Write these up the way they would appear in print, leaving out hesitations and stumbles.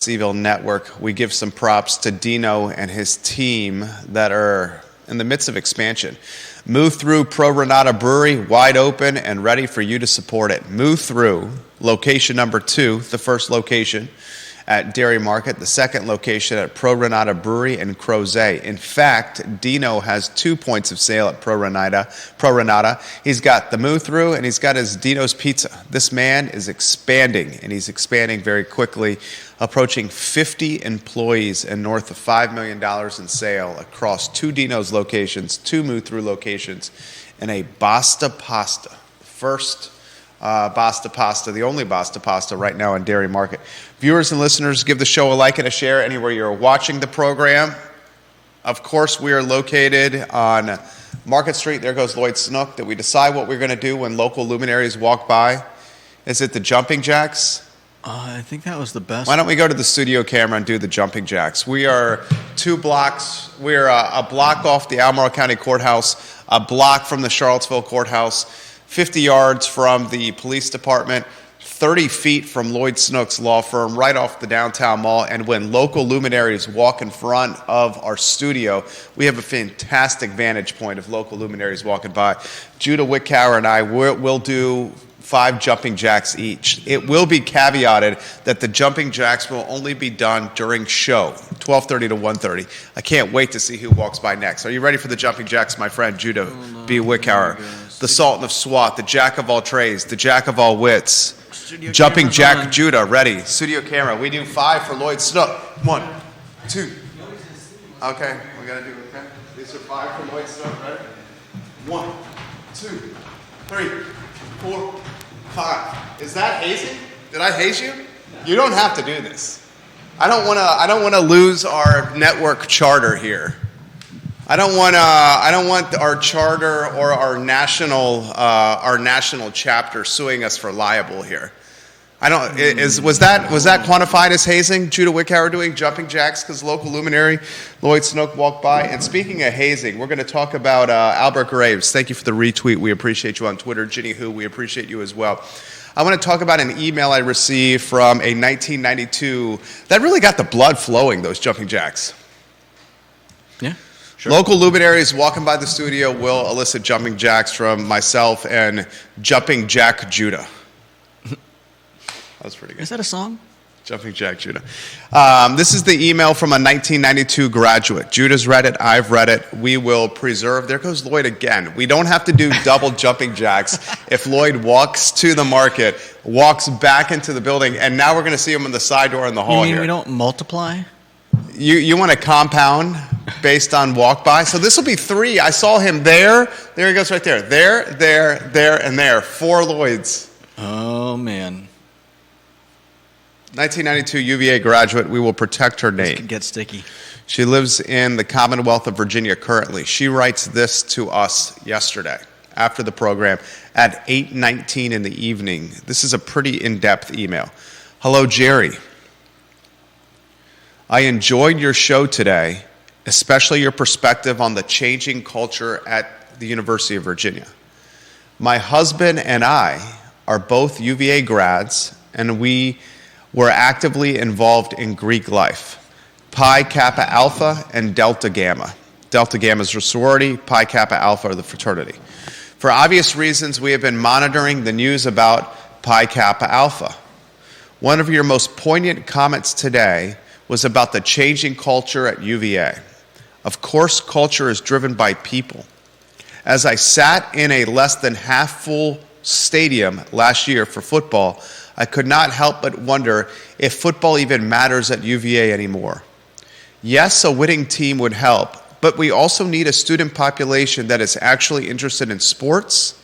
CVille Network, we give some props to Dino and his team that are in the midst of expansion. Move Through Pro Renata Brewery, wide open and ready for you to support it. Move Through, location number 2, the first location at Dairy Market, the second location at Pro Renata Brewery in Crozet. In fact, Dino has 2 points of sale at Pro Renata. He's got the Move Through and he's got his Dino's Pizza. This man is expanding, and he's expanding very quickly, approaching 50 employees and north of $5 million in sale across 2 Dino's locations, 2 Move Through locations, and a Basta Pasta. First Basta Pasta, the only Basta Pasta right now in Dairy Market. Viewers and listeners, give the show a like and a share anywhere you're watching the program. Of course, we are located on Market Street. There goes Lloyd Snook. Did we decide what we're going to do when local luminaries walk by? Is it the jumping jacks? I think that was the best. Why don't we go to the studio camera and do the jumping jacks? We are 2 blocks. We're a block off the Albemarle County Courthouse, a block from the Charlottesville Courthouse, 50 yards from the police department, 30 feet from Lloyd Snook's law firm, right off the downtown mall. And when local luminaries walk in front of our studio, we have a fantastic vantage point of local luminaries walking by. Judah Wickower and I will do 5 jumping jacks each. It will be caveated that the jumping jacks will only be done during show, 12:30 to 1:30. I can't wait to see who walks by next. Are you ready for the jumping jacks, my friend Judah B. Wickower? The Sultan of SWAT, the Jack of all trades, the Jack of all wits. Studio Jumping Jack on. Judah, ready. Studio camera. We do 5 for Lloyd Snook. 1, 2. Okay, we gotta do okay. These are 5 for Lloyd Snook, ready? 1, 2, 3, 4, 5. Is that hazing? Did I haze you? You don't have to do this. I don't want to lose our network charter here. I don't want our charter or our national chapter suing us for libel here. Was that quantified as hazing? Judah Wickower doing jumping jacks because local luminary Lloyd Snook walked by. And speaking of hazing, we're going to talk about Albert Graves. Thank you for the retweet. We appreciate you on Twitter. Ginny Who, we appreciate you as well. I want to talk about an email I received from a 1992 that really got the blood flowing. Those jumping jacks. Yeah. Sure. Local luminaries walking by the studio will elicit jumping jacks from myself and Jumping Jack Judah. That was pretty good. Is that a song? Jumping Jack Judah. This is the email from a 1992 graduate. Judah's read it. I've read it. We will preserve. There goes Lloyd again. We don't have to do double jumping jacks if Lloyd walks to the market, walks back into the building, and now we're going to see him in the side door in the hall You mean here. we don't multiply? You want to compound based on walk by? So this will be 3. I saw him there. There he goes right there. There, and there. 4 Lloyds. Oh, man. 1992 UVA graduate. We will protect her This name. could get sticky. She lives in the Commonwealth of Virginia currently. She writes this to us yesterday after the program at 8:19 in the evening. This is a pretty in-depth email. Hello, Jerry. I enjoyed your show today, especially your perspective on the changing culture at the University of Virginia. My husband and I are both UVA grads, and we were actively involved in Greek life. Pi Kappa Alpha and Delta Gamma. Delta Gamma is a sorority, Pi Kappa Alpha are the fraternity. For obvious reasons, we have been monitoring the news about Pi Kappa Alpha. One of your most poignant comments today was about the changing culture at UVA. Of course, culture is driven by people. As I sat in a less than half-full stadium last year for football, I could not help but wonder if football even matters at UVA anymore. Yes, a winning team would help, but we also need a student population that is actually interested in sports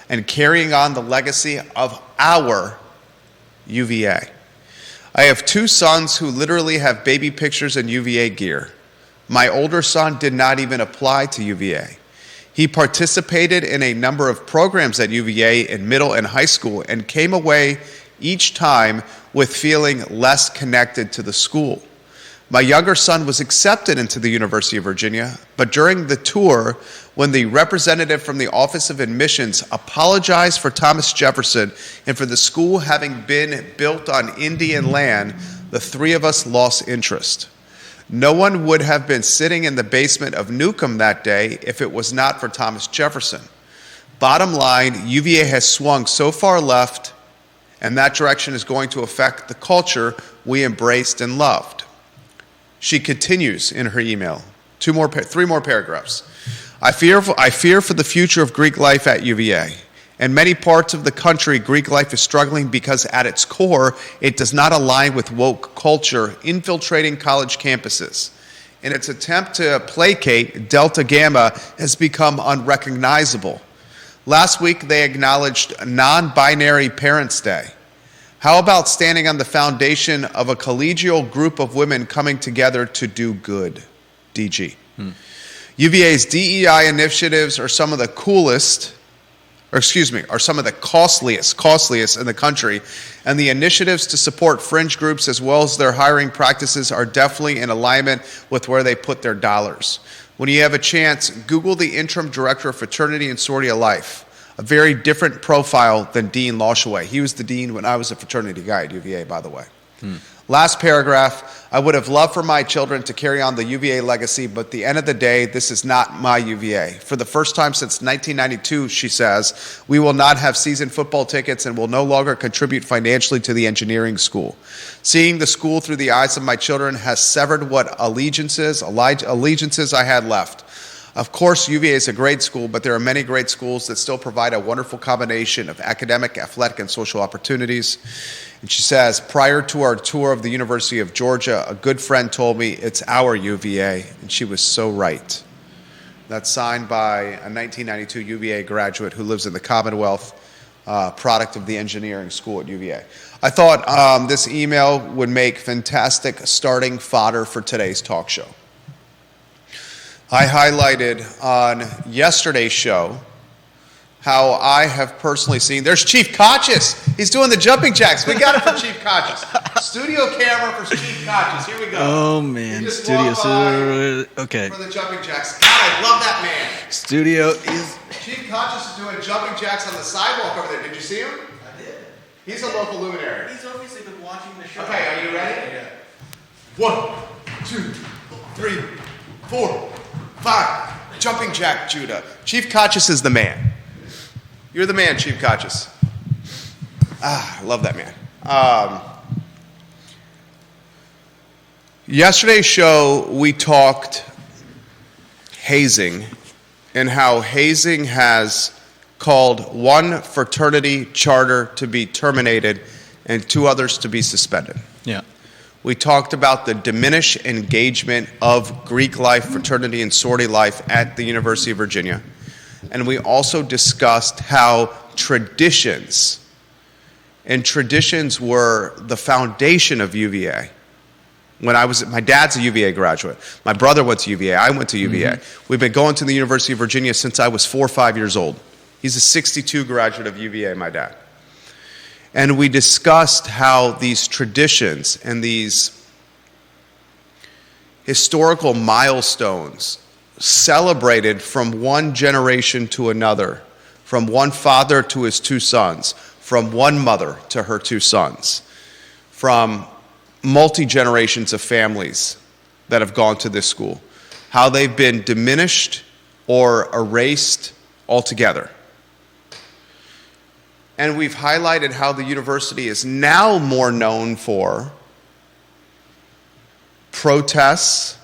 and carrying on the legacy of our UVA. I have 2 sons who literally have baby pictures in UVA gear. My older son did not even apply to UVA. He participated in a number of programs at UVA in middle and high school and came away each time with feeling less connected to the school. My younger son was accepted into the University of Virginia, but during the tour, when the representative from the Office of Admissions apologized for Thomas Jefferson and for the school having been built on Indian land, the three of us lost interest. No one would have been sitting in the basement of Newcomb that day if it was not for Thomas Jefferson. Bottom line, UVA has swung so far left, and that direction is going to affect the culture we embraced and loved. She continues in her email, three more paragraphs. I fear for the future of Greek life at UVA. In many parts of the country, Greek life is struggling because at its core, it does not align with woke culture infiltrating college campuses. In its attempt to placate, Delta Gamma has become unrecognizable. Last week, they acknowledged Non-Binary Parents' Day. How about standing on the foundation of a collegial group of women coming together to do good? DG. UVA's DEI initiatives are some of the costliest in the country, and the initiatives to support fringe groups as well as their hiring practices are definitely in alignment with where they put their dollars. When you have a chance, Google the interim director of fraternity and sorority of life, a very different profile than Dean Loshaway. He was the dean when I was a fraternity guy at UVA, by the way. Last paragraph, I would have loved for my children to carry on the UVA legacy, but at the end of the day, this is not my UVA. For the first time since 1992, she says, we will not have season football tickets and will no longer contribute financially to the engineering school. Seeing the school through the eyes of my children has severed what allegiances I had left. Of course, UVA is a great school, but there are many great schools that still provide a wonderful combination of academic, athletic, and social opportunities. And she says, prior to our tour of the University of Georgia, a good friend told me it's our UVA, and she was so right. That's signed by a 1992 UVA graduate who lives in the Commonwealth, product of the engineering school at UVA. I thought this email would make fantastic starting fodder for today's talk show. I highlighted on yesterday's show how I have personally seen, there's Chief Kotchis. He's doing the jumping jacks. We got it for Chief Kotchis. Studio camera for Chief Kotchis. Here we go. Oh, man. Studio. Okay. For the jumping jacks. God, I love that man. Studio is... Chief Kotchis is doing jumping jacks on the sidewalk over there. Did you see him? I did. He's a local luminary. He's obviously been watching the show. Okay, are you ready? Yeah. 1, 2, 3, 4, 5. Jumping jack, Judah. Chief Kotchis is the man. You're the man, Chief Kotchis. I love that man. Yesterday's show, we talked hazing and how hazing has called one fraternity charter to be terminated and 2 others to be suspended. Yeah. We talked about the diminished engagement of Greek life, fraternity, and sorority life at the University of Virginia. And we also discussed how traditions were the foundation of UVA. My dad's a UVA graduate. My brother went to UVA. I went to UVA. We've been going to the University of Virginia since I was 4 or 5 years old. He's a 62 graduate of UVA, my dad. And we discussed how these traditions and these historical milestones celebrated from one generation to another, from one father to his 2 sons, from one mother to her 2 sons, from multi-generations of families that have gone to this school, how they've been diminished or erased altogether. And we've highlighted how the university is now more known for protests,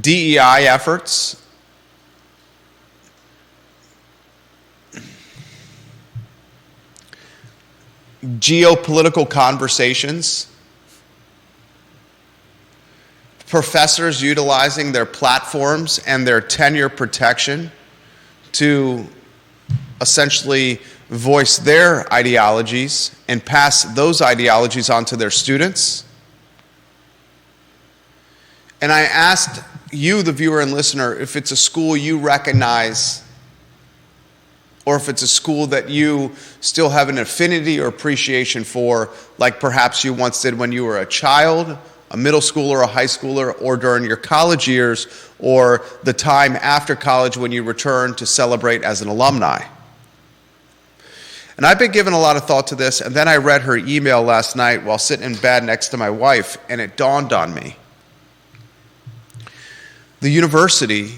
DEI efforts, geopolitical conversations, professors utilizing their platforms and their tenure protection to essentially voice their ideologies and pass those ideologies on to their students. And I asked you, the viewer and listener, if it's a school you recognize or if it's a school that you still have an affinity or appreciation for, like perhaps you once did when you were a child, a middle schooler, a high schooler, or during your college years, or the time after college when you returned to celebrate as an alumni. And I've been giving a lot of thought to this, and then I read her email last night while sitting in bed next to my wife, and it dawned on me. The university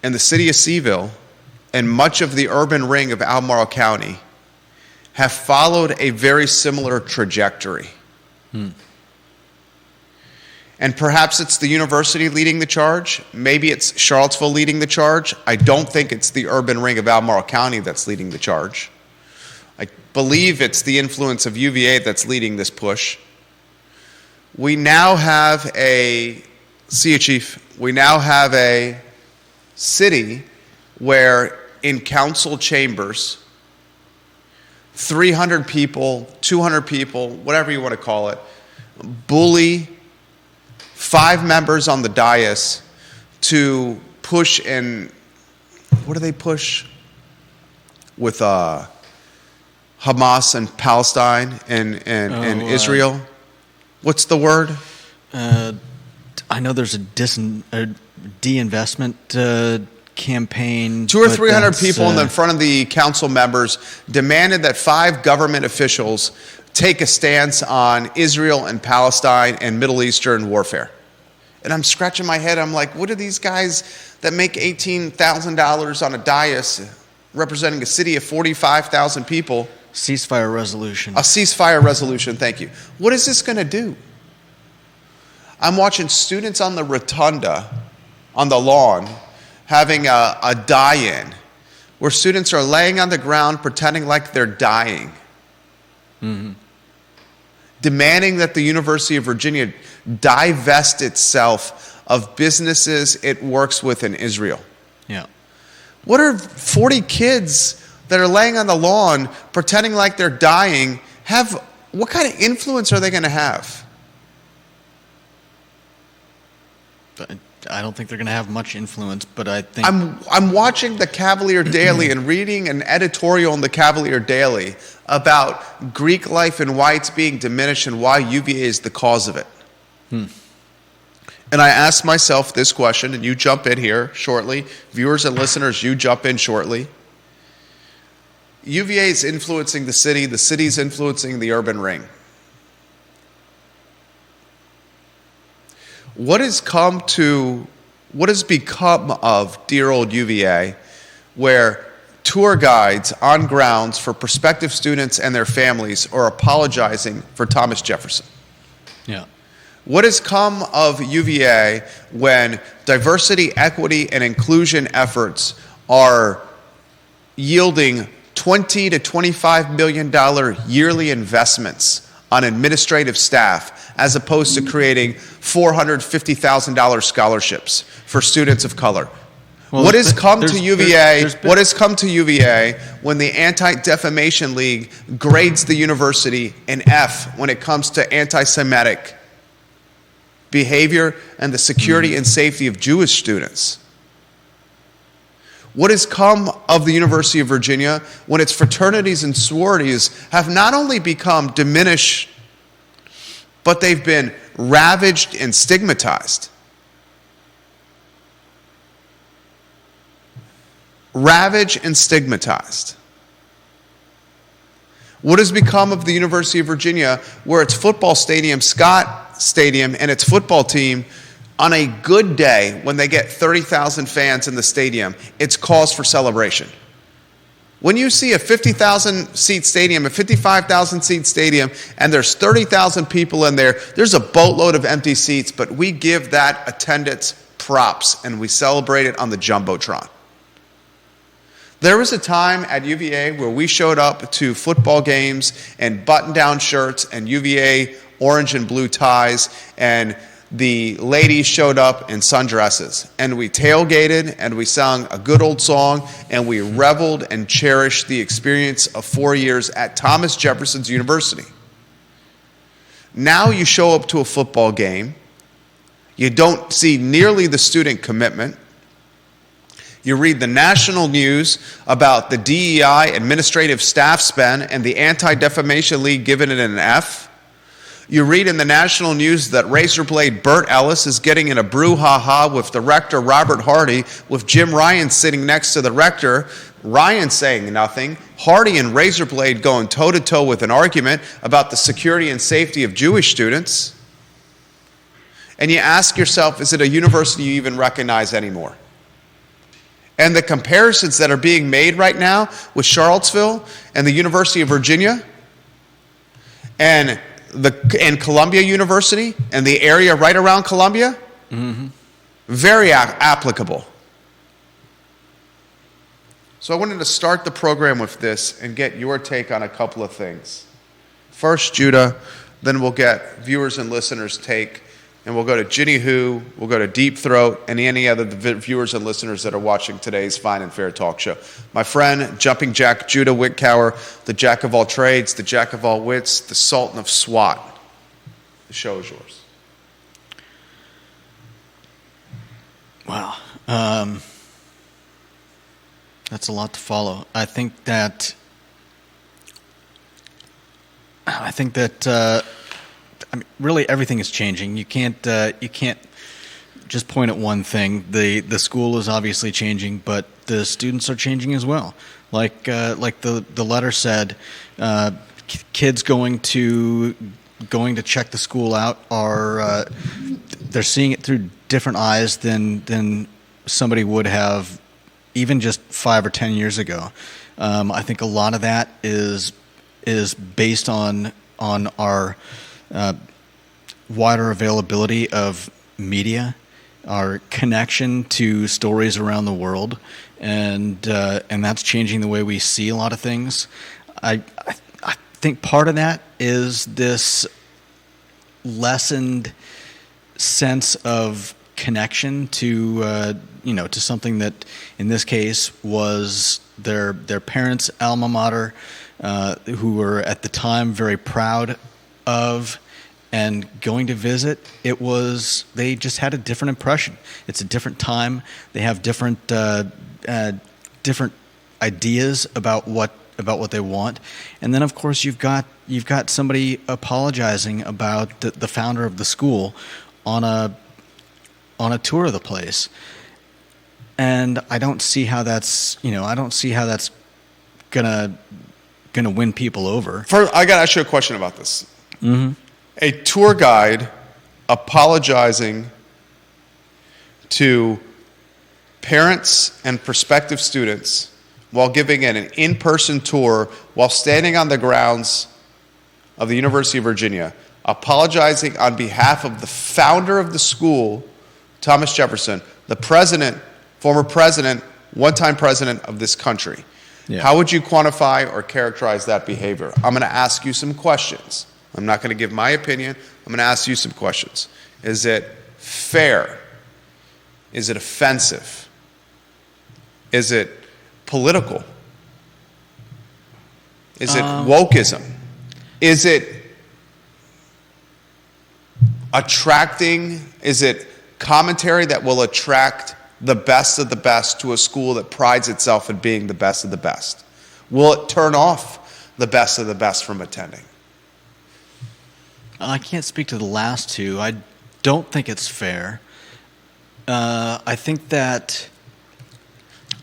and the city of CVille and much of the urban ring of Albemarle County have followed a very similar trajectory. And perhaps it's the university leading the charge. Maybe it's Charlottesville leading the charge. I don't think it's the urban ring of Albemarle County that's leading the charge. I believe it's the influence of UVA that's leading this push. We now have a city where in council chambers, 300 people, 200 people, whatever you want to call it, bully 5 members on the dais to push in, what do they push? With Hamas and Palestine and Israel. What's the word? I know there's a de-investment campaign. 200 or 300 people in front of the council members demanded that 5 government officials take a stance on Israel and Palestine and Middle Eastern warfare. And I'm scratching my head. I'm like, what are these guys that make $18,000 on a dais representing a city of 45,000 people? Ceasefire resolution. A ceasefire resolution, thank you. What is this going to do? I'm watching students on the rotunda, on the lawn, having a die-in, where students are laying on the ground pretending like they're dying. Demanding that the University of Virginia divest itself of businesses it works with in Israel. Yeah. What are 40 kids that are laying on the lawn pretending like they're dying what kind of influence are they going to have? I don't think they're going to have much influence, but I think... I'm watching the Cavalier Daily and reading an editorial in the Cavalier Daily about Greek life and why it's being diminished and why UVA is the cause of it. And I asked myself this question, and you jump in here shortly. Viewers and listeners, you jump in shortly. UVA is influencing the city's influencing the urban ring. What has become of dear old UVA, where tour guides on grounds for prospective students and their families are apologizing for Thomas Jefferson? Yeah. What has come of UVA when diversity, equity, and inclusion efforts are yielding $20 to $25 million yearly investments on administrative staff, as opposed to creating $450,000 scholarships for students of color? Well, what has come to UVA? there's been- What has come to UVA when the Anti-Defamation League grades the university an F when it comes to anti-Semitic behavior and the security and safety of Jewish students? What has come of the University of Virginia when its fraternities and sororities have not only become diminished, but they've been ravaged and stigmatized? Ravaged and stigmatized. What has become of the University of Virginia, where its football stadium, Scott Stadium, and its football team, on a good day, when they get 30,000 fans in the stadium, it's cause for celebration? When you see a 50,000 seat stadium, a 55,000 seat stadium, and there's 30,000 people in there, there's a boatload of empty seats, but we give that attendance props and we celebrate it on the Jumbotron. There was a time at UVA where we showed up to football games in button-down shirts and UVA orange and blue ties, and the ladies showed up in sundresses, and we tailgated and we sung a good old song and we reveled and cherished the experience of 4 years at Thomas Jefferson's University. Now you show up to a football game, you don't see nearly the student commitment. You read the national news about the DEI administrative staff spend and the Anti-Defamation League giving it an F. You read in the national news that Razorblade Burt Ellis is getting in a brouhaha with the rector, Robert Hardy, with Jim Ryan sitting next to the rector. Ryan saying nothing, Hardy and Razorblade going toe-to-toe with an argument about the security and safety of Jewish students. And you ask yourself, is it a university you even recognize anymore? And the comparisons that are being made right now with Charlottesville and the University of Virginia and Columbia University and the area right around Columbia, very applicable. So I wanted to start the program with this and get your take on a couple of things. First, Judah, then we'll get viewers and listeners' take, and we'll go to Ginny Who, we'll go to Deep Throat, and any other viewers and listeners that are watching today's Fine and Fair Talk Show. My friend, Jumping Jack Judah Wickower, the jack of all trades, the jack of all wits, the Sultan of SWAT. The show is yours. Wow. That's a lot to follow. I think that I mean, really everything is changing. You can't just point at one thing. The school is obviously changing, but the students are changing as well. Like the letter said, kids going to check the school out are they're seeing it through different eyes than somebody would have even just 5 or 10 years ago. I think a lot of that is based on our wider availability of media, our connection to stories around the world, and that's changing the way we see a lot of things. I think part of that is this lessened sense of connection to to something that in this case was their parents' alma mater, who were at the time very proud of, and going to visit, they just had a different impression. It's a different time. They have different ideas about what they want, and then of course you've got somebody apologizing about the founder of the school on a tour of the place, and I don't see how that's gonna win people over. First, I got to ask you a question about this. Mm-hmm. A tour guide apologizing to parents and prospective students while giving an in-person tour while standing on the grounds of the University of Virginia, apologizing on behalf of the founder of the school, Thomas Jefferson, the president, former president, one-time president of this country. Yeah. How would you quantify or characterize that behavior? I'm going to ask you some questions. I'm not going to give my opinion. I'm going to ask you some questions. Is it fair? Is it offensive? Is it political? Is it wokeism? Is it attracting? Is it commentary that will attract the best of the best to a school that prides itself in being the best of the best? Will it turn off the best of the best from attending? I can't speak to the last two. I don't think it's fair. I think that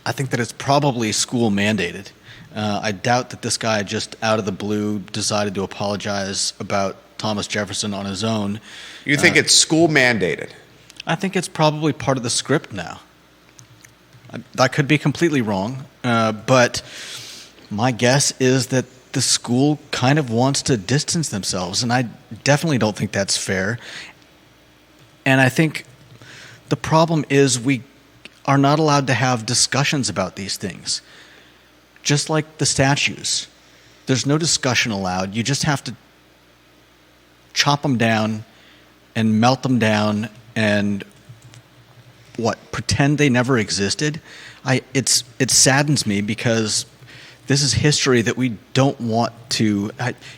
it's probably school mandated. I doubt that this guy just out of the blue decided to apologize about Thomas Jefferson on his own. You think it's school mandated? I think it's probably part of the script now. I could be completely wrong, but my guess is that the school kind of wants to distance themselves, and I definitely don't think that's fair. And I think the problem is we are not allowed to have discussions about these things. Just like the statues. There's no discussion allowed. You just have to chop them down and melt them down and pretend they never existed. It saddens me because this is history that we don't want to.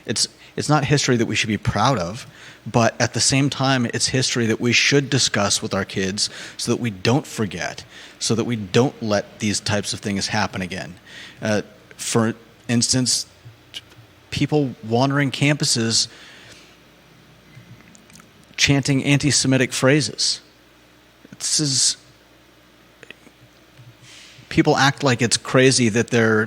It's not history that we should be proud of, but at the same time, it's history that we should discuss with our kids so that we don't forget, so that we don't let these types of things happen again. For instance, people wandering campuses chanting anti-Semitic phrases. people act like it's crazy that they're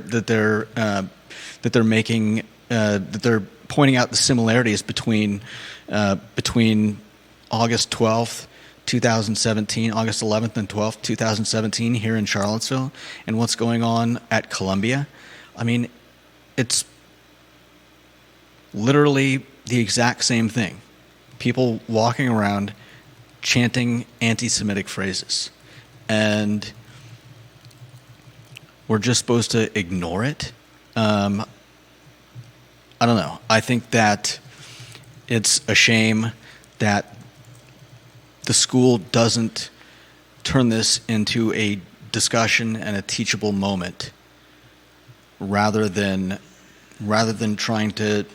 making that they're pointing out the similarities between August 12th, 2017, August 11th and 12th, 2017 here in Charlottesville, and what's going on at Columbia. I mean, it's literally the exact same thing. People walking around chanting anti-Semitic phrases. And we're just supposed to ignore it? I don't know. I think that it's a shame that the school doesn't turn this into a discussion and a teachable moment rather than trying to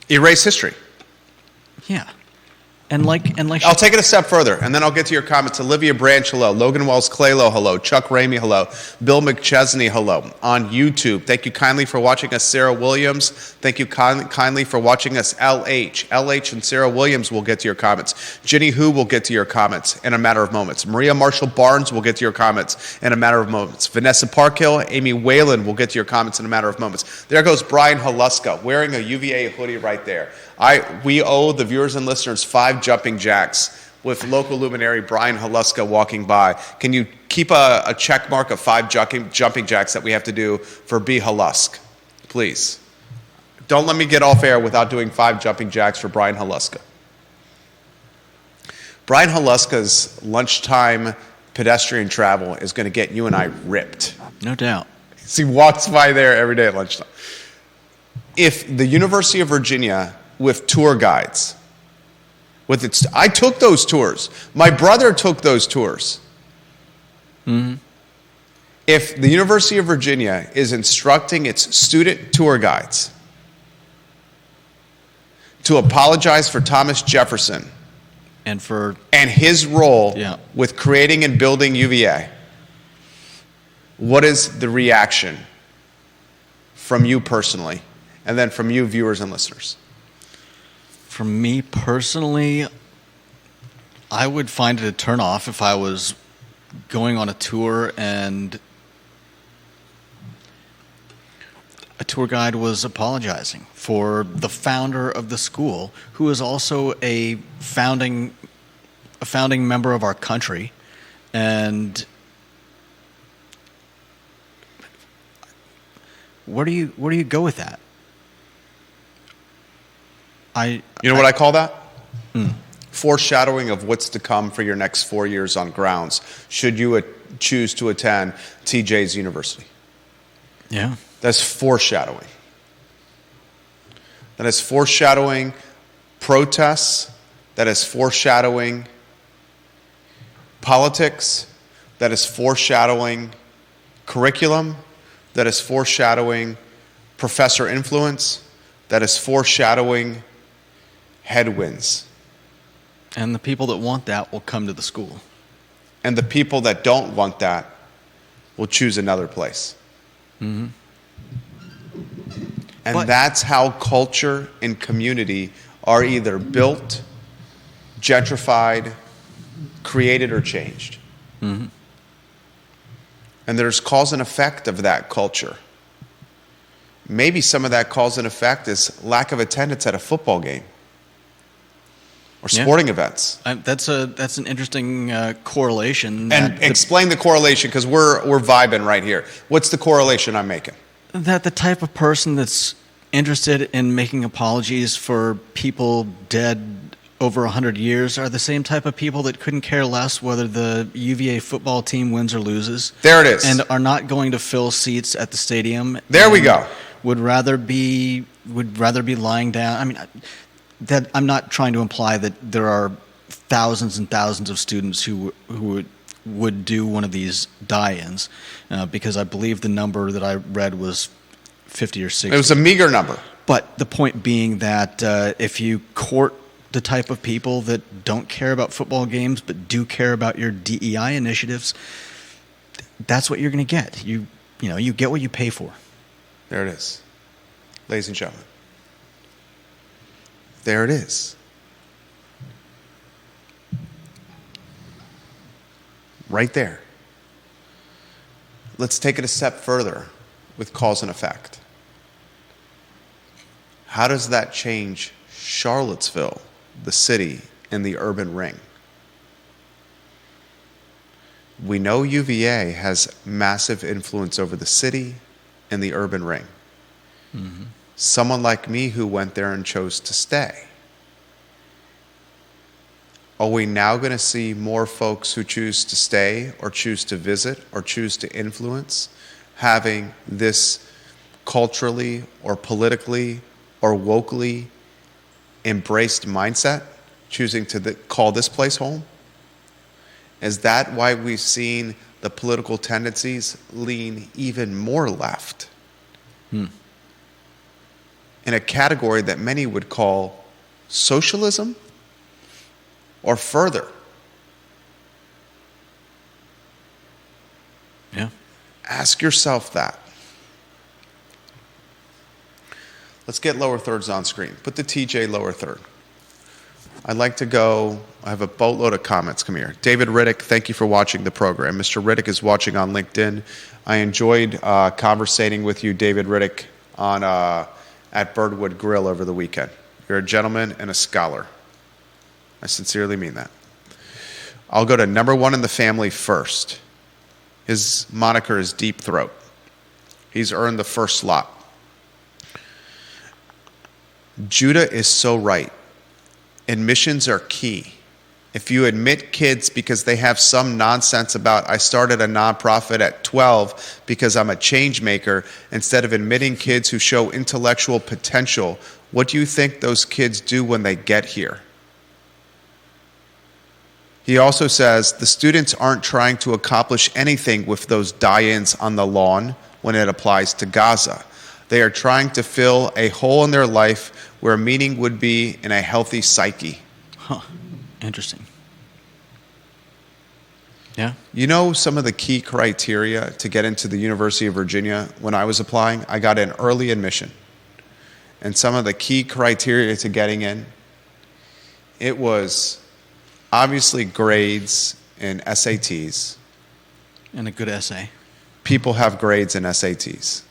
erase history. Yeah. And like I'll take it a step further, and then I'll get to your comments. Olivia Branch, hello. Logan Wells Claylow, hello. Chuck Ramey, hello. Bill McChesney, hello. On YouTube, thank you kindly for watching us. Sarah Williams, thank you kindly for watching us. LH and Sarah Williams will get to your comments. Ginny Hu will get to your comments in a matter of moments. Maria Marshall Barnes will get to your comments in a matter of moments. Vanessa Parkhill, Amy Whalen will get to your comments in a matter of moments. There goes Brian Haluska wearing a UVA hoodie right there. We owe the viewers and listeners 5 jumping jacks with local luminary Brian Haluska walking by. Can you keep a check mark of 5 jumping jacks that we have to do for B. Halusk, please? Don't let me get off air without doing 5 jumping jacks for Brian Haluska. Brian Haluska's lunchtime pedestrian travel is going to get you and I ripped. No doubt. He walks by there every day at lunchtime. If the University of Virginia with tour guides, I took those tours. My brother took those tours. Mm-hmm. If the University of Virginia is instructing its student tour guides to apologize for Thomas Jefferson and his role yeah. with creating and building UVA, what is the reaction from you personally, and then from you viewers and listeners? For me personally, I would find it a turnoff if I was going on a tour and a tour guide was apologizing for the founder of the school, who is also a founding member of our country. And where do you go with that? You know what I call that? Foreshadowing of what's to come for your next 4 years on grounds, should you choose to attend TJ's University. Yeah. That's foreshadowing. That is foreshadowing protests. That is foreshadowing politics. That is foreshadowing curriculum. That is foreshadowing professor influence. That is foreshadowing headwinds. And the people that want that will come to the school. And the people that don't want that will choose another place. Mm-hmm. And that's how culture and community are either built, gentrified, created, or changed. Mm-hmm. And there's cause and effect of that culture. Maybe some of that cause and effect is lack of attendance at a football game or sporting events. That's an interesting correlation. And explain the correlation, because we're vibing right here. What's the correlation I'm making? That the type of person that's interested in making apologies for people dead over 100 years are the same type of people that couldn't care less whether the UVA football team wins or loses. There it is. And are not going to fill seats at the stadium. There we go. Would rather be lying down. I mean, that I'm not trying to imply that there are thousands and thousands of students who would do one of these die-ins, because I believe the number that I read was 50 or 60. It was a meager number. But the point being that if you court the type of people that don't care about football games but do care about your DEI initiatives, that's what you're going to get. You get what you pay for. There it is. Ladies and gentlemen. There it is. Right there. Let's take it a step further with cause and effect. How does that change Charlottesville, the city, and the urban ring? We know UVA has massive influence over the city and the urban ring. Mm-hmm. Someone like me who went there and chose to stay. Are we now going to see more folks who choose to stay or choose to visit or choose to influence having this culturally or politically or wokely embraced mindset, choosing to call this place home? Is that why we've seen the political tendencies lean even more left? In a category that many would call socialism or further. Yeah. Ask yourself that. Let's get lower thirds on screen. Put the TJ lower third. I'd like to go, I have a boatload of comments. Come here. David Riddick, thank you for watching the program. Mr. Riddick is watching on LinkedIn. I enjoyed conversating with you, David Riddick, at Birdwood Grill over the weekend. You're a gentleman and a scholar. I sincerely mean that. I'll go to number one in the family first. His moniker is Deep Throat. He's earned the first slot. Judah is so right. Admissions are key. If you admit kids because they have some nonsense about, I started a nonprofit at 12 because I'm a change maker, instead of admitting kids who show intellectual potential, what do you think those kids do when they get here? He also says the students aren't trying to accomplish anything with those die-ins on the lawn when it applies to Gaza. They are trying to fill a hole in their life where meaning would be in a healthy psyche. Huh. Interesting. Yeah. You know some of the key criteria to get into the University of Virginia when I was applying? I got in early admission. And some of the key criteria to getting in, it was obviously grades and SATs. And a good essay. People have grades and SATs.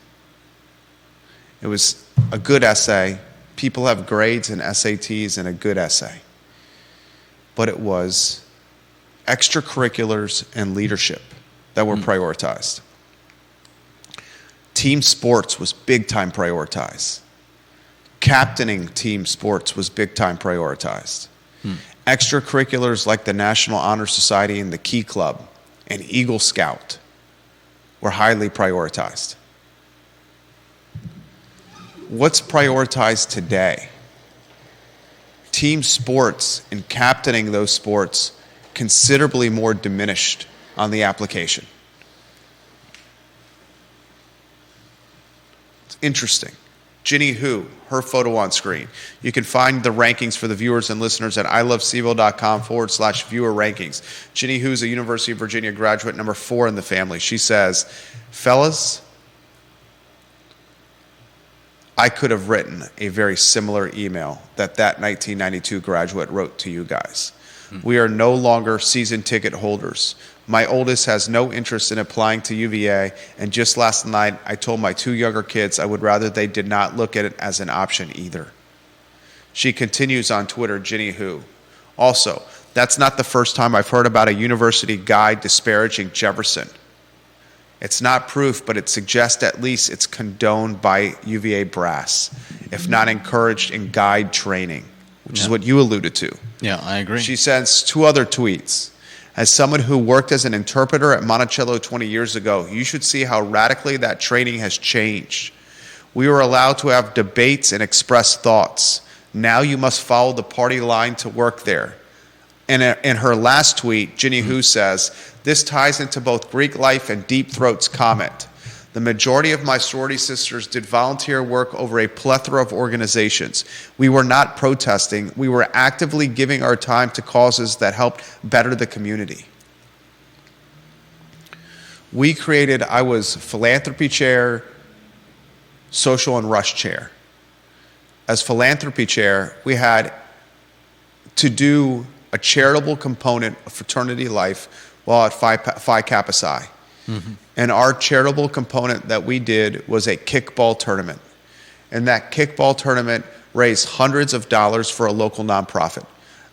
It was a good essay. People have grades and SATs and a good essay. But it was extracurriculars and leadership that were prioritized. Team sports was big time prioritized. Captaining team sports was big time prioritized. Extracurriculars like the National Honor Society and the Key Club and Eagle Scout were highly prioritized. What's prioritized today? Team sports and captaining those sports considerably more diminished on the application. It's interesting. Ginny Hu, her photo on screen. You can find the rankings for the viewers and listeners at ilovecville.com/viewer rankings. Ginny Hu is a University of Virginia graduate, number 4 in the family. She says, fellas, I could have written a very similar email that 1992 graduate wrote to you guys. We are no longer season ticket holders. My oldest has no interest in applying to UVA, and just last night I told my 2 younger kids I would rather they did not look at it as an option either. She continues on Twitter, Ginny Hu. Also, that's not the first time I've heard about a university guide disparaging Jefferson. It's not proof, but it suggests at least it's condoned by UVA brass, if not encouraged in guide training, which is what you alluded to. Yeah, I agree. She sends 2 other tweets. As someone who worked as an interpreter at Monticello 20 years ago, you should see how radically that training has changed. We were allowed to have debates and express thoughts. Now you must follow the party line to work there. And in her last tweet, Ginny Hu says, this ties into both Greek life and Deep Throat's comment. The majority of my sorority sisters did volunteer work over a plethora of organizations. We were not protesting. We were actively giving our time to causes that helped better the community. I was philanthropy chair, social and rush chair. As philanthropy chair, we had to do a charitable component of fraternity life while at Phi Kappa Psi. And our charitable component that we did was a kickball tournament. And that kickball tournament raised hundreds of dollars for a local nonprofit.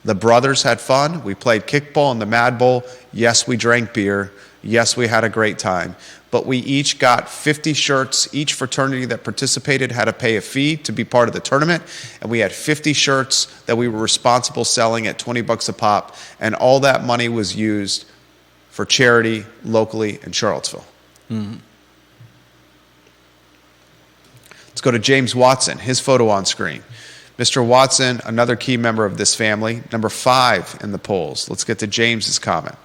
The brothers had fun. We played kickball in the Mad Bowl. Yes, we drank beer. Yes, we had a great time. But we each got 50 shirts. Each fraternity that participated had to pay a fee to be part of the tournament. And we had 50 shirts that we were responsible selling at $20 a pop. And all that money was used for charity locally in Charlottesville. Let's go to James Watson, his photo on screen. Mr. Watson, another key member of this family, number 5 in the polls. Let's get to James's comment.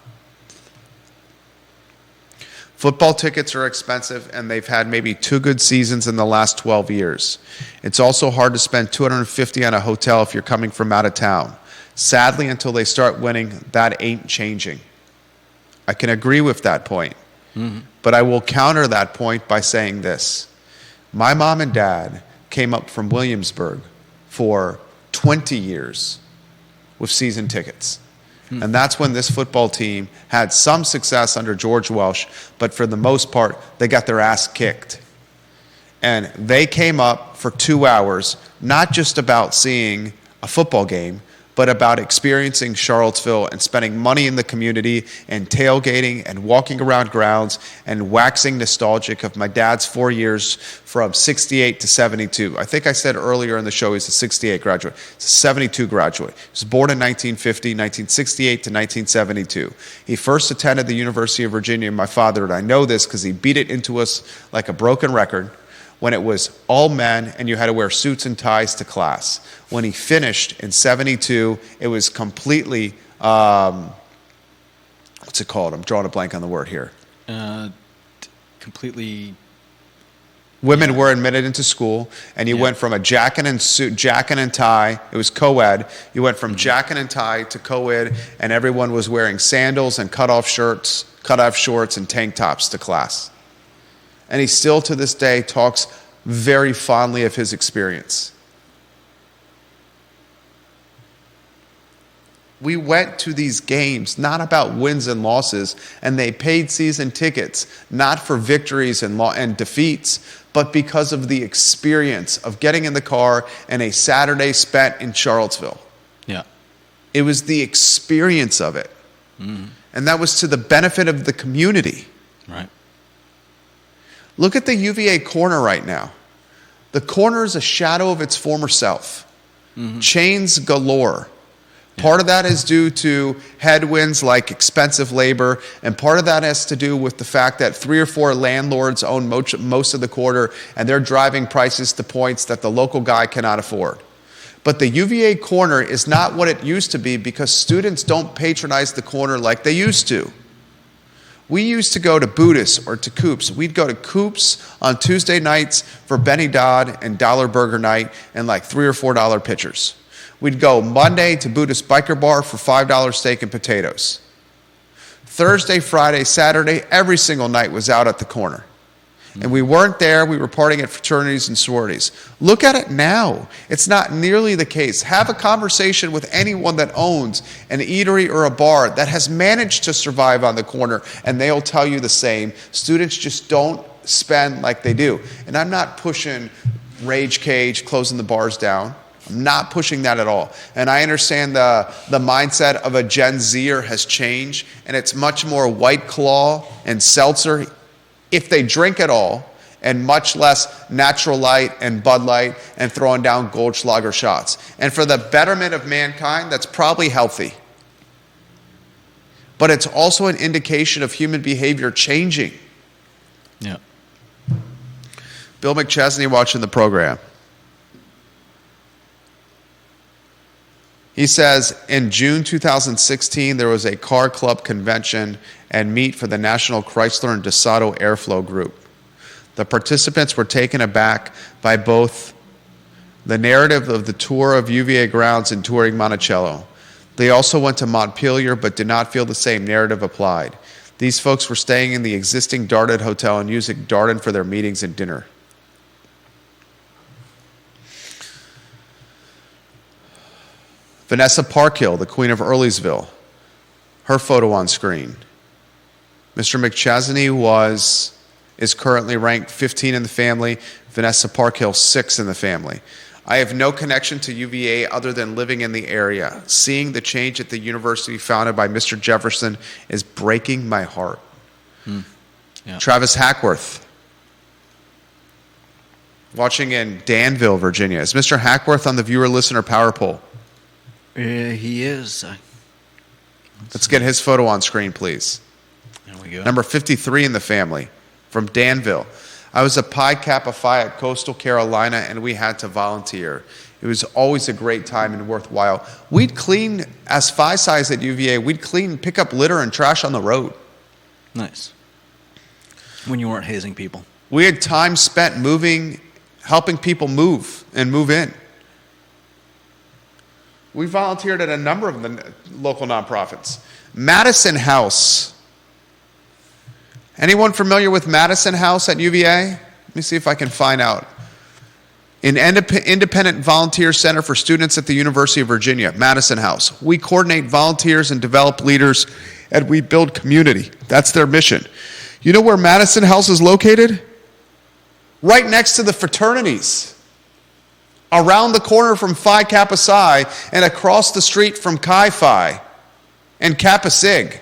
Football tickets are expensive, and they've had maybe 2 good seasons in the last 12 years. It's also hard to spend $250 on a hotel if you're coming from out of town. Sadly, until they start winning, that ain't changing. I can agree with that point, but I will counter that point by saying this. My mom and dad came up from Williamsburg for 20 years with season tickets. And that's when this football team had some success under George Welsh, but for the most part, they got their ass kicked. And they came up for 2 hours, not just about seeing a football game, but about experiencing Charlottesville and spending money in the community and tailgating and walking around grounds and waxing nostalgic of my dad's 4 years from 68 to 72. I think I said earlier in the show he's a 68 graduate. He's a 72 graduate. He was born in 1950, 1968 to 1972. He first attended the University of Virginia, my father, and I know this because he beat it into us like a broken record, when it was all men and you had to wear suits and ties to class. When he finished in 72, it was completely, what's it called? I'm drawing a blank on the word here. Completely. Women were admitted into school, and you went from a jacket and tie. It was co-ed. You went from jacket and tie to co-ed, and everyone was wearing sandals and cutoff shorts, and tank tops to class. And he still, to this day, talks very fondly of his experience. We went to these games not about wins and losses, and they paid season tickets, not for victories and defeats, but because of the experience of getting in the car and a Saturday spent in Charlottesville. Yeah. It was the experience of it. And that was to the benefit of the community. Right. Look at the UVA corner right now. The corner is a shadow of its former self. Chains galore. Part of that is due to headwinds like expensive labor, and part of that has to do with the fact that 3 or 4 landlords own most of the quarter, and they're driving prices to points that the local guy cannot afford. But the UVA corner is not what it used to be because students don't patronize the corner like they used to. We used to go to Buddhist or to Coops. We'd go to Coops on Tuesday nights for Benny Dodd and Dollar Burger night and like $3 or $4 pitchers. We'd go Monday to Buddhist Biker Bar for $5 steak and potatoes. Thursday, Friday, Saturday, every single night was out at the corner. And we weren't there. We were partying at fraternities and sororities. Look at it now. It's not nearly the case. Have a conversation with anyone that owns an eatery or a bar that has managed to survive on the corner, and they'll tell you the same. Students just don't spend like they do. And I'm not pushing Rage Cage, closing the bars down. I'm not pushing that at all. And I understand the mindset of a Gen Zer has changed, and it's much more White Claw and seltzer, if they drink at all, and much less Natural Light and Bud Light and throwing down Goldschlager shots. And for the betterment of mankind, that's probably healthy. But it's also an indication of human behavior changing. Yeah. Bill McChesney watching the program. He says, in June 2016, there was a car club convention and meet for the National Chrysler and DeSoto Airflow Group. The participants were taken aback by both the narrative of the tour of UVA grounds and touring Monticello. They also went to Montpelier but did not feel the same narrative applied. These folks were staying in the existing Darden Hotel and using Darden for their meetings and dinner. Vanessa Parkhill, the Queen of Earlysville, her photo on screen. Mr. McChesney is currently ranked 15 in the family. Vanessa Parkhill, 6 in the family. I have no connection to UVA other than living in the area. Seeing the change at the university founded by Mr. Jefferson is breaking my heart. Yeah. Travis Hackworth, watching in Danville, Virginia. Is Mr. Hackworth on the viewer-listener power poll? He is. Let's get his photo on screen, please. There we go. Number 53 in the family, from Danville. I was a Pi Kappa Phi at Coastal Carolina, and we had to volunteer. It was always a great time and worthwhile. We'd clean, as Phi Psis at UVA, we'd clean, pick up litter and trash on the road. Nice. When you weren't hazing people. We had time spent helping people move and move in. We volunteered at a number of the local nonprofits. Madison House. Anyone familiar with Madison House at UVA? Let me see if I can find out. An independent volunteer center for students at the University of Virginia, Madison House. We coordinate volunteers and develop leaders, and we build community. That's their mission. You know where Madison House is located? Right next to the fraternities. Around the corner from Phi Kappa Psi and across the street from Chi Phi and Kappa Sig.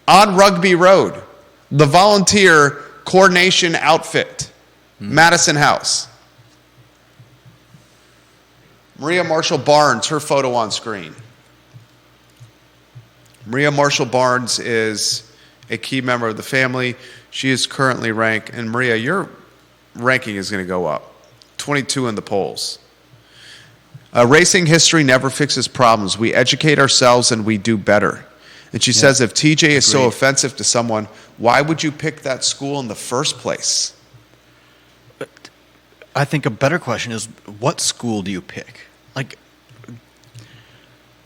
On Rugby Road, the volunteer coordination outfit, Madison House. Maria Marshall Barnes, her photo on screen. Maria Marshall Barnes is a key member of the family. She is currently ranked, and Maria, your ranking is going to go up. 22 in the polls. Racing history never fixes problems. We educate ourselves and we do better. And she says, if TJ is so offensive to someone, why would you pick that school in the first place? I think a better question is, what school do you pick? Like,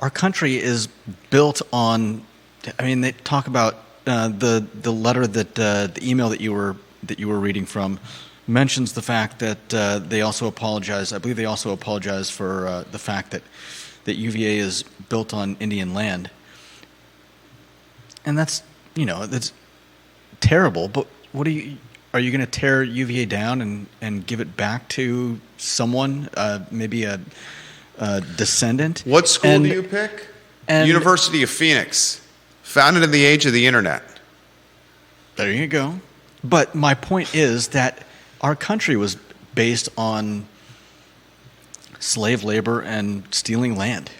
our country is built on, I mean, they talk about the letter that, the email that you were reading from mentions the fact that they also apologize. I believe they also apologize for the fact that UVA is built on Indian land. And that's terrible, but are you going to tear UVA down and give it back to someone, maybe a descendant? What school do you pick? University of Phoenix, founded in the age of the internet. There you go. But my point is that our country was based on slave labor and stealing land.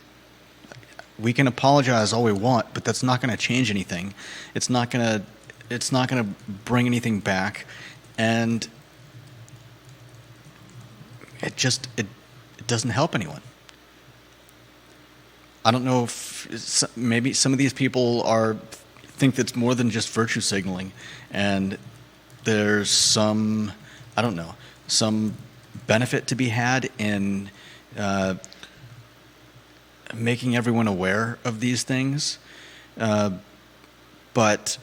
We can apologize all we want, but that's not going to change anything. It's not going to bring anything back, and it doesn't help anyone. I don't know if maybe some of these people think that's more than just virtue signaling, and there's some benefit to be had in making everyone aware of these things, but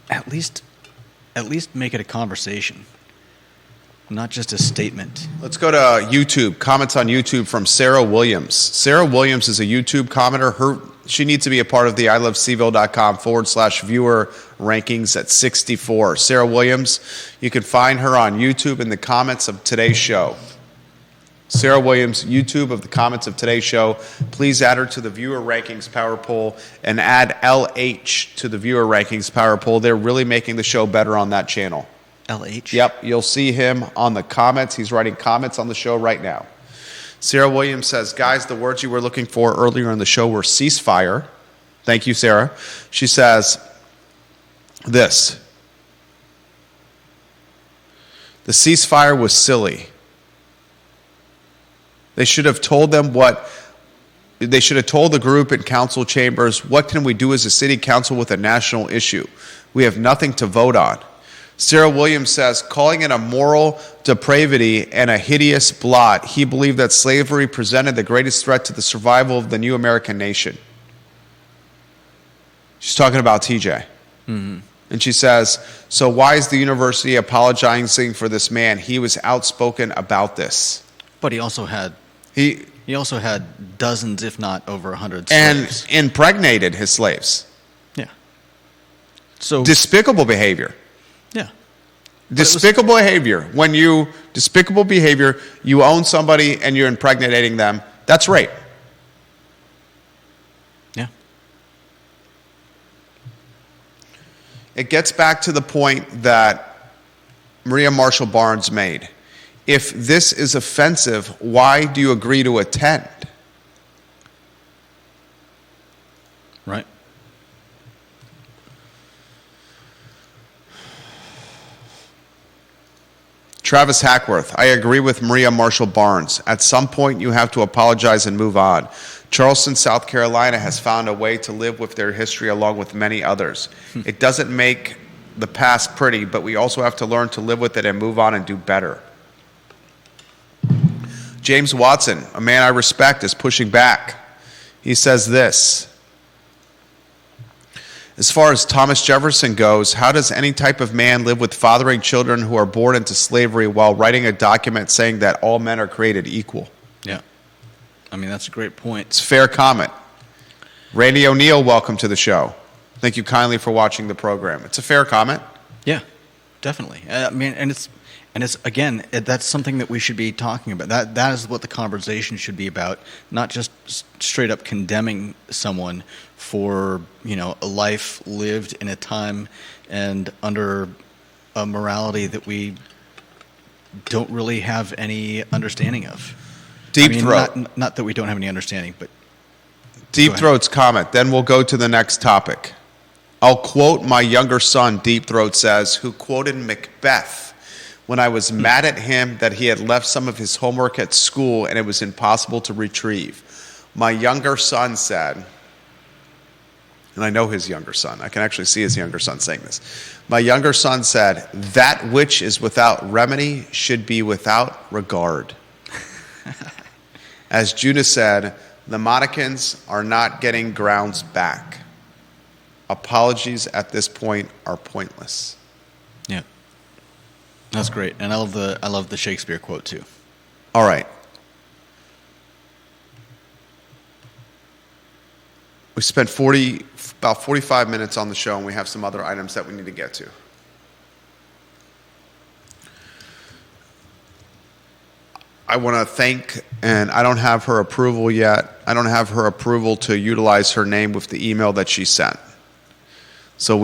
at least make it a conversation, not just a statement. Let's go to YouTube. Comments on YouTube from Sarah Williams. Sarah Williams is a YouTube commenter. She needs to be a part of the ilovecville.com/viewer rankings at 64. Sarah Williams, you can find her on YouTube in the comments of today's show. Sarah Williams, YouTube of the comments of today's show. Please add her to the viewer rankings power poll and add LH to the viewer rankings power poll. They're really making the show better on that channel. LH? Yep, you'll see him on the comments. He's writing comments on the show right now. Sarah Williams says, guys, the words you were looking for earlier in the show were ceasefire. Thank you, Sarah. She says this. The ceasefire was silly. They should have told them they should have told the group in council chambers, what can we do as a city council with a national issue? We have nothing to vote on. Sarah Williams says, calling it a moral depravity and a hideous blot, he believed that slavery presented the greatest threat to the survival of the new American nation. She's talking about TJ. Mm-hmm. And she says, so why is the university apologizing for this man? He was outspoken about this. But he also had dozens, if not over 100 slaves. And impregnated his slaves. So Despicable behavior. yeah, Despicable behavior, you own somebody and you're impregnating them, that's rape. yeah, It gets back to the point that Maria Marshall Barnes made. If this is offensive, why do you agree to attend? right. Travis Hackworth, I agree with Maria Marshall Barnes. At some point, you have to apologize and move on. Charleston, South Carolina has found a way to live with their history along with many others. It doesn't make the past pretty, but we also have to learn to live with it and move on and do better. James Watson, a man I respect, is pushing back. He says this. As far as Thomas Jefferson goes, how does any type of man live with fathering children who are born into slavery while writing a document saying that all men are created equal? Yeah. I mean, that's a great point. It's a fair comment. Randy O'Neill, welcome to the show. Thank you kindly for watching the program. It's a fair comment. Yeah, definitely. I mean, and it's again, that's something that we should be talking about. That is what the conversation should be about, not just straight up condemning someone for, a life lived in a time and under a morality that we don't really have any understanding of. Deep Throat. Not that we don't have any understanding, but Deep Throat's comment. Then we'll go to the next topic. I'll quote my younger son, Deep Throat says, who quoted Macbeth when I was mad at him that he had left some of his homework at school and it was impossible to retrieve. My younger son said, and I know his younger son. I can actually see his younger son saying this. My younger son said, that which is without remedy should be without regard. As Judah said, the Monicans are not getting grounds back. Apologies at this point are pointless. yeah, that's great. And I love the Shakespeare quote too. All right. We spent about 45 minutes on the show, and we have some other items that we need to get to. I want to thank, and I don't have her approval yet. I don't have her approval to utilize her name with the email that she sent. So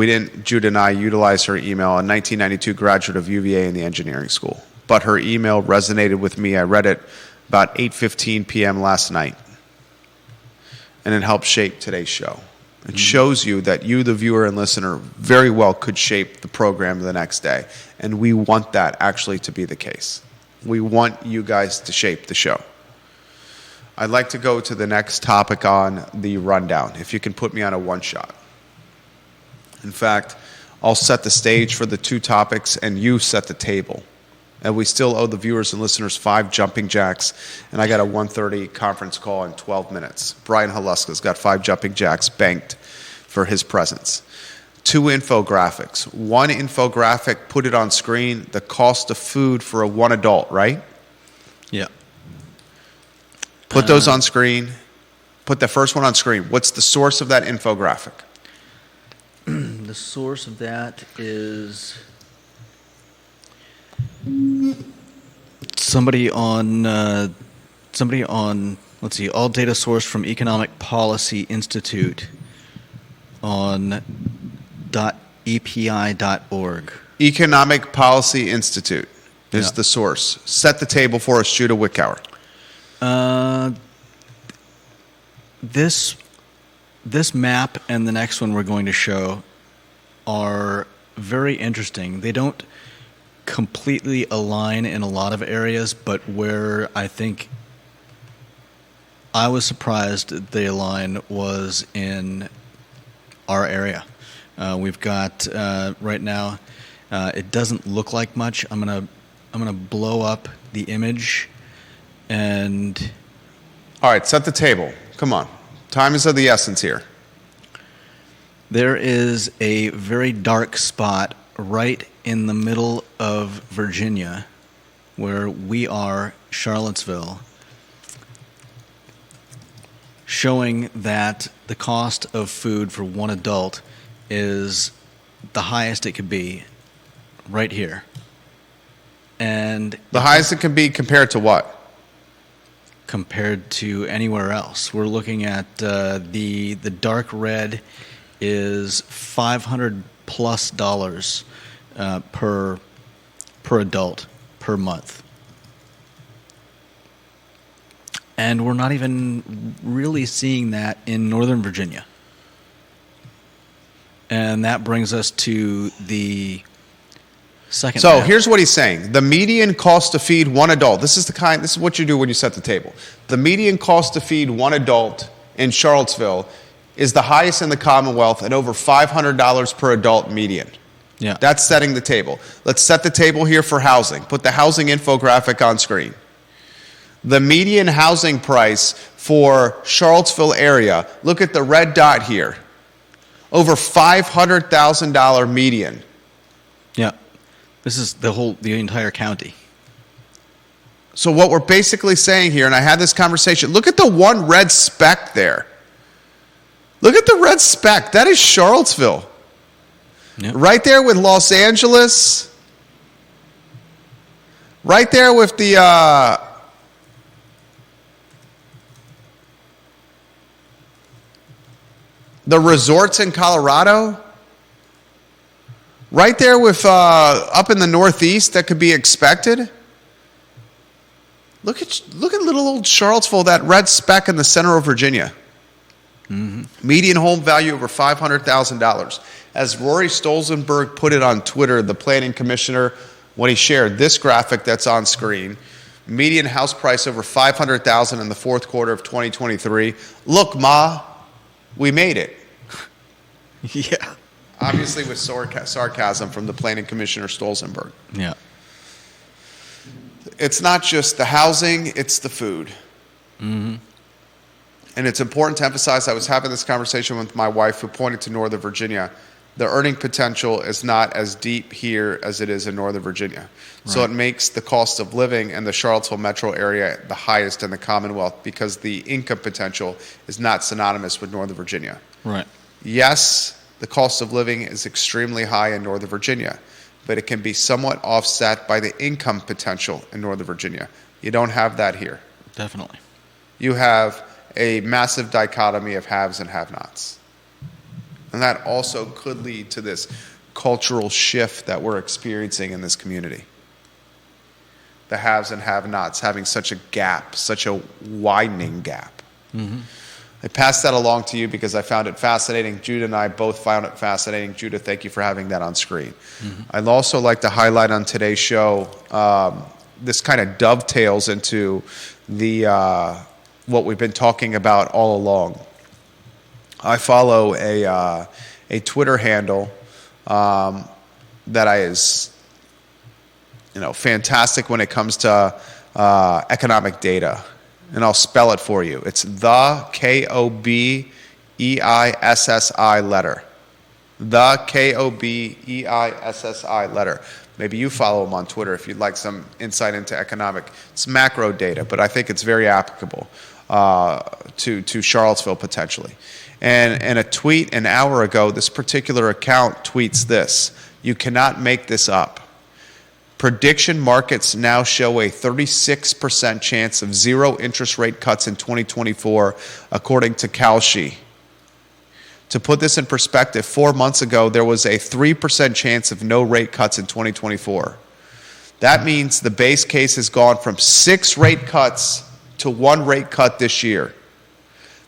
Judah and I utilize her email, a 1992 graduate of UVA in the engineering school. But her email resonated with me. I read it about 8:15 p.m. last night. And it helped shape today's show. It shows you that you, the viewer and listener, very well could shape the program the next day. And we want that actually to be the case. We want you guys to shape the show. I'd like to go to the next topic on the rundown, if you can put me on a one-shot. In fact, I'll set the stage for the two topics, and you set the table. And we still owe the viewers and listeners 5 jumping jacks, and I got a 1:30 conference call in 12 minutes. Brian Haluska's got 5 jumping jacks banked for his presence. 2 infographics. One infographic, put it on screen, the cost of food for one adult, right? Yeah. Put those on screen. Put the first one on screen. What's the source of that infographic? The source of that is somebody on let's see, all data sourced from Economic Policy Institute on .epi.org. Economic Policy Institute is the source. Set the table for us, Judah Wickower. This map and the next one we're going to show are very interesting. They don't completely align in a lot of areas, but where I think I was surprised they align was in our area. We've got right now. It doesn't look like much. I'm gonna blow up the image, and All right, set the table. Come on. Time is of the essence here. there is a very dark spot right in the middle of Virginia, where we are, Charlottesville, showing that the cost of food for one adult is the highest it could be right here. And The highest it can be compared to what? compared to anywhere else. We're looking at the dark red is $500+ per adult per month, and we're not even really seeing that in Northern Virginia. And that brings us to the second. So map. here's what he's saying. The median cost to feed one adult, this is what you do when you set the table. The median cost to feed one adult in Charlottesville is the highest in the Commonwealth at over $500 per adult median. Yeah. That's setting the table. Let's set the table here for housing. Put the housing infographic on screen. The median housing price for Charlottesville area, look at the red dot here. Over $500,000 median. Yeah. This is the entire county. So what we're basically saying here, and I had this conversation, look at the one red speck there. Look at the red speck. That is Charlottesville. Yep. Right there with Los Angeles. Right there with the resorts in Colorado. Right there with up in the Northeast that could be expected. Look at little old Charlottesville, that red speck in the center of Virginia. Mm-hmm. Median home value over $500,000. As Rory Stolzenberg put it on Twitter, the planning commissioner, when he shared this graphic that's on screen, median house price over $500,000 in the fourth quarter of 2023. Look, Ma, we made it. Yeah. Obviously with sarcasm from the planning commissioner Stolzenberg. Yeah. It's not just the housing, it's the food. Mm-hmm. And it's important to emphasize, I was having this conversation with my wife who pointed to Northern Virginia. The earning potential is not as deep here as it is in Northern Virginia. Right. So it makes the cost of living in the Charlottesville metro area the highest in the Commonwealth because the income potential is not synonymous with Northern Virginia. Right. Yes, the cost of living is extremely high in Northern Virginia, but it can be somewhat offset by the income potential in Northern Virginia. You don't have that here. Definitely. You have a massive dichotomy of haves and have-nots. And that also could lead to this cultural shift that we're experiencing in this community. The haves and have-nots having such a gap, such a widening gap. Mm-hmm. I passed that along to you because I found it fascinating. Judah and I both found it fascinating. Judah, thank you for having that on screen. Mm-hmm. I'd also like to highlight on today's show, this kind of dovetails into the what we've been talking about all along. I follow a Twitter handle that is, fantastic when it comes to economic data. And I'll spell it for you. It's the KOBEISSI letter. The KOBEISSI letter. Maybe you follow him on Twitter if you'd like some insight into economic. It's macro data, but I think it's very applicable to Charlottesville potentially. And in a tweet an hour ago, this particular account tweets this: "You cannot make this up. Prediction markets now show a 36% chance of zero interest rate cuts in 2024, according to Kalshi." To put this in perspective, 4 months ago, there was a 3% chance of no rate cuts in 2024. That means the base case has gone from 6 rate cuts to 1 rate cut this year.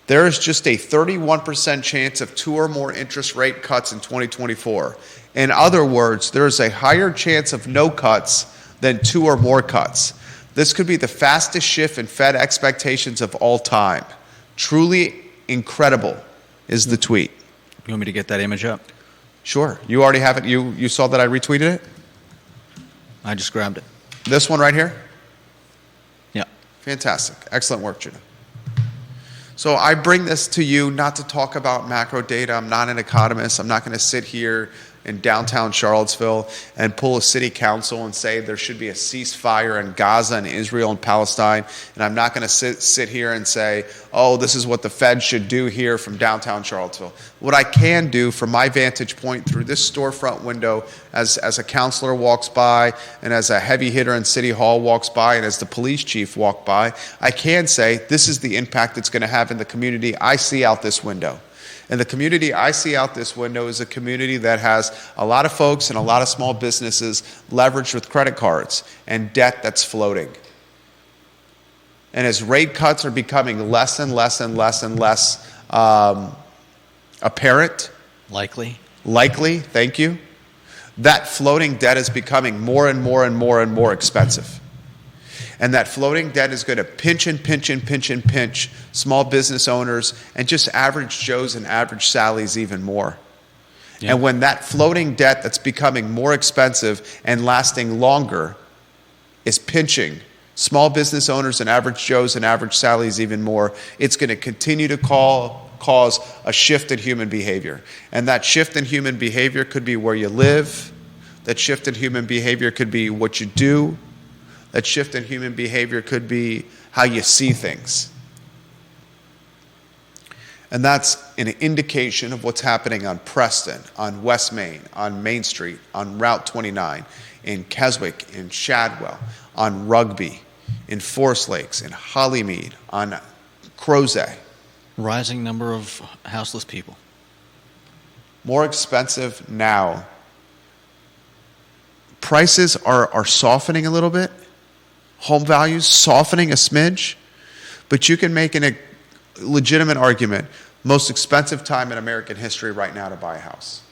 There is just a 31% chance of 2 or more interest rate cuts in 2024. In other words, there is a higher chance of no cuts than 2 or more cuts. This could be the fastest shift in Fed expectations of all time. Truly incredible is the tweet. You want me to get that image up? Sure. You already have it. You saw that I retweeted it? I just grabbed it. This one right here? Yeah. Fantastic. Excellent work, Judah. So I bring this to you not to talk about macro data. I'm not an economist. I'm not going to sit here in downtown Charlottesville and pull a city council and say there should be a ceasefire in Gaza and Israel and Palestine. And I'm not going to sit here and say, oh, this is what the Fed should do here from downtown Charlottesville. What I can do from my vantage point through this storefront window as a counselor walks by and as a heavy hitter in City Hall walks by and as the police chief walk by, I can say this is the impact it's going to have in the community I see out this window. And the community I see out this window is a community that has a lot of folks and a lot of small businesses leveraged with credit cards and debt that's floating. And as rate cuts are becoming less and less and less and less apparent, likely, thank you, that floating debt is becoming more and more and more and more expensive. And that floating debt is going to pinch and pinch and pinch and pinch small business owners and just average Joes and average Sallys even more. Yeah. And when that floating debt that's becoming more expensive and lasting longer is pinching small business owners and average Joes and average Sallys even more, it's going to continue to cause a shift in human behavior. And that shift in human behavior could be where you live. That shift in human behavior could be what you do. That shift in human behavior could be how you see things. And that's an indication of what's happening on Preston, on West Main, on Main Street, on Route 29, in Keswick, in Shadwell, on Rugby, in Forest Lakes, in Hollymead, on Crozet. Rising number of houseless people. More expensive now. Prices are softening a little bit. Home values softening a smidge. But you can make a legitimate argument. Most expensive time in American history right now to buy a house.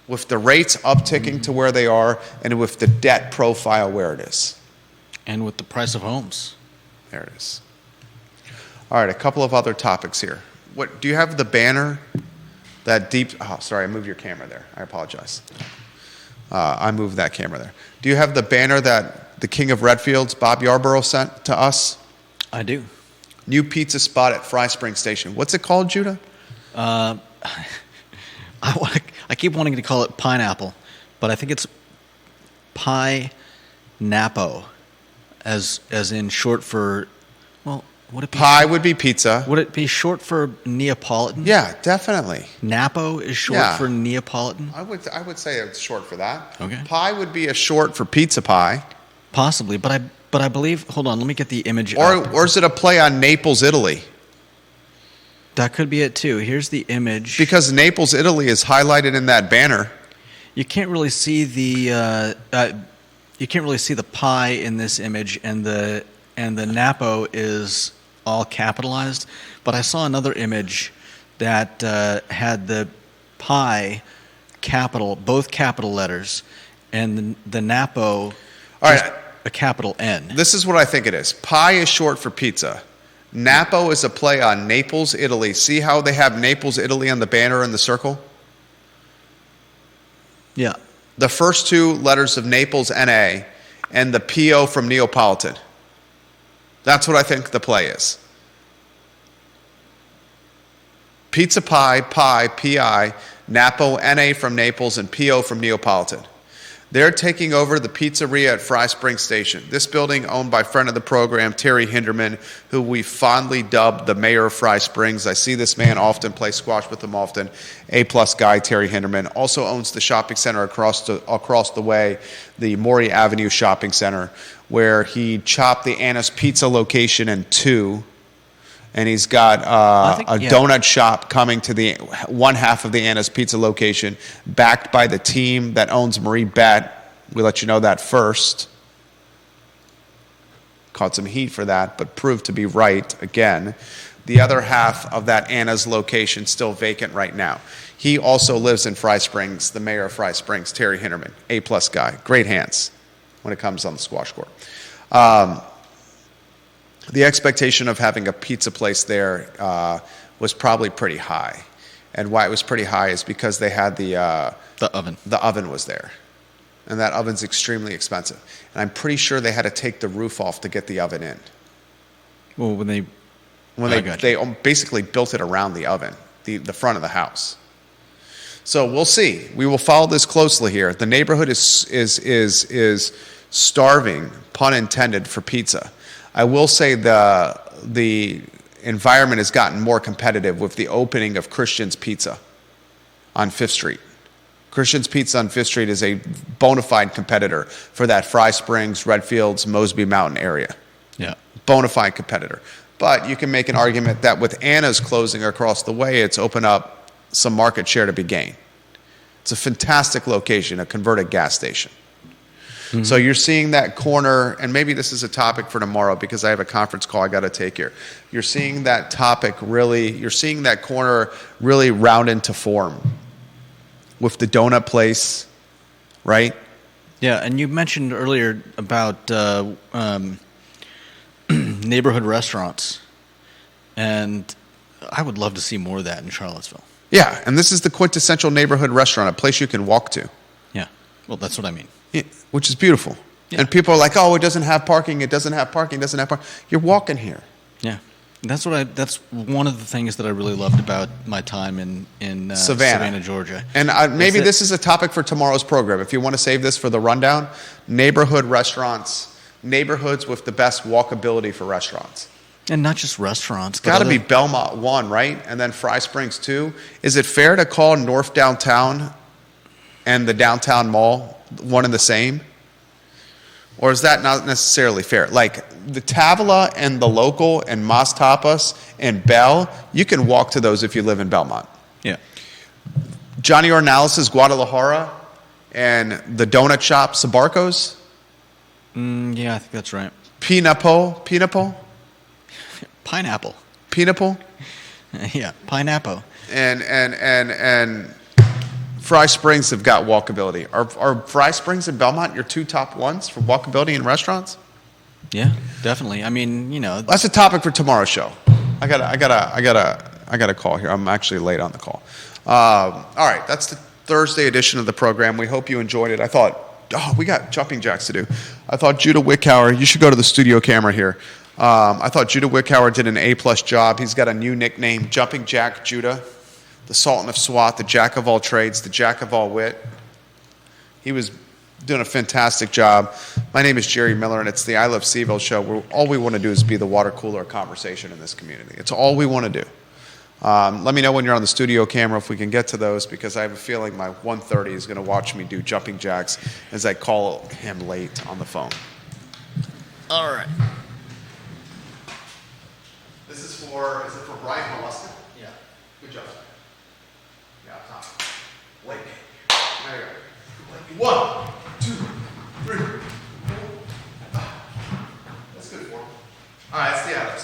With the rates upticking to where they are and with the debt profile where it is. And with the price of homes. There it is. All right, a couple of other topics here. What do you have the banner? That deep. Oh, sorry, I moved your camera there. I apologize. I moved that camera there. Do you have the banner that the King of Redfields, Bob Yarborough, sent to us? I do. New pizza spot at Fry Spring Station. What's it called, Judah? I keep wanting to call it pineapple, but I think it's Pie Napo, as in short for. Well, would it be pie would be pizza. Would it be short for Neapolitan? Yeah, definitely. Napo is short for Neapolitan. I would say it's short for that. Okay. Pie would be a short for pizza pie. Possibly, but I believe. Hold on, let me get the image. Or is it a play on Naples, Italy? That could be it too. Here's the image. Because Naples, Italy is highlighted in that banner. You can't really see the pie in this image, and the Napo is all capitalized. But I saw another image that had the pie capital, both capital letters, and the Napo. All right. A capital N. This is what I think it is. Pie is short for pizza. Napo is a play on Naples, Italy. See how they have Naples, Italy on the banner in the circle? Yeah. The first two letters of Naples, N-A, and the P-O from Neapolitan. That's what I think the play is. Pizza pie, P-I, Napo, N-A from Naples, and P-O from Neapolitan. They're taking over the pizzeria at Fry Spring Station. This building owned by friend of the program, Terry Hinderman, who we fondly dubbed the mayor of Fry Springs. I see this man often, play squash with him often. A-plus guy, Terry Hinderman. Also owns the shopping center across the way, the Maury Avenue Shopping Center, where he chopped the Anna's Pizza location in two. And he's got a donut shop coming to the one half of the Anna's Pizza location, backed by the team that owns Marie Bet. We let you know that first. Caught some heat for that, but proved to be right again. The other half of that Anna's location still vacant right now. He also lives in Fry Springs, the mayor of Fry Springs, Terry Hinderman, A-plus guy. Great hands when it comes on the squash court. The expectation of having a pizza place there was probably pretty high. And why it was pretty high is because they had the oven. The oven was there. And that oven's extremely expensive. And I'm pretty sure they had to take the roof off to get the oven in. Well, they basically built it around the oven, the front of the house. So we'll see. We will follow this closely here. The neighborhood is starving, pun intended, for pizza. I will say the environment has gotten more competitive with the opening of Christian's Pizza on Fifth Street. Christian's Pizza on Fifth Street is a bona fide competitor for that Fry Springs, Redfields, Mosby Mountain area. Yeah. Bona fide competitor. But you can make an argument that with Anna's closing across the way, it's opened up some market share to be gained. It's a fantastic location, a converted gas station. Mm-hmm. So you're seeing that corner, and maybe this is a topic for tomorrow because I have a conference call I got to take here. You're seeing that you're seeing that corner really round into form with the donut place, right? Yeah, and you mentioned earlier about neighborhood restaurants, and I would love to see more of that in Charlottesville. Yeah, and this is the quintessential neighborhood restaurant, a place you can walk to. Yeah, well, that's what I mean. Yeah, which is beautiful. Yeah. And people are like, oh, it doesn't have parking, it doesn't have parking, it doesn't have parking. You're walking here. Yeah. That's one of the things that I really loved about my time in Savannah, Georgia. And maybe this is a topic for tomorrow's program. If you want to save this for the rundown, neighborhood restaurants, neighborhoods with the best walkability for restaurants. And not just restaurants. It's got to be Belmont 1, right? And then Fry Springs 2. Is it fair to call North Downtown and the Downtown Mall one and the same? Or is that not necessarily fair? Like the Tavola and the Local and Mas Tapas and Bell, you can walk to those if you live in Belmont. Yeah. Johnny Ornalis's Guadalajara and the donut shop Sabarco's. Yeah, I think that's right. Pineapple. Pineapple. Pineapple. Yeah, pineapple. And Fry Springs have got walkability. Are Fry Springs and Belmont your two top ones for walkability in restaurants? Yeah, definitely. I mean, that's a topic for tomorrow's show. I got a call here. I'm actually late on the call. All right, that's the Thursday edition of the program. We hope you enjoyed it. I thought, we got jumping jacks to do. I thought Judah Wickhauer, you should go to the studio camera here. I thought Judah Wickhauer did an A+ job. He's got a new nickname, Jumping Jack Judah. The Sultan of SWAT, the Jack of all trades, the Jack of all wit. He was doing a fantastic job. My name is Jerry Miller, and it's the I Love CVille Show, where all we want to do is be the water cooler conversation in this community. It's all we want to do. Let me know when you're on the studio camera if we can get to those, because I have a feeling my 1:30 is going to watch me do jumping jacks as I call him late on the phone. all right. Is it for Brian Molluska? Yeah. Good job. Yeah, top. Late. There you go. 1, 2, 3, 4. That's good for him. All right, let's stay out of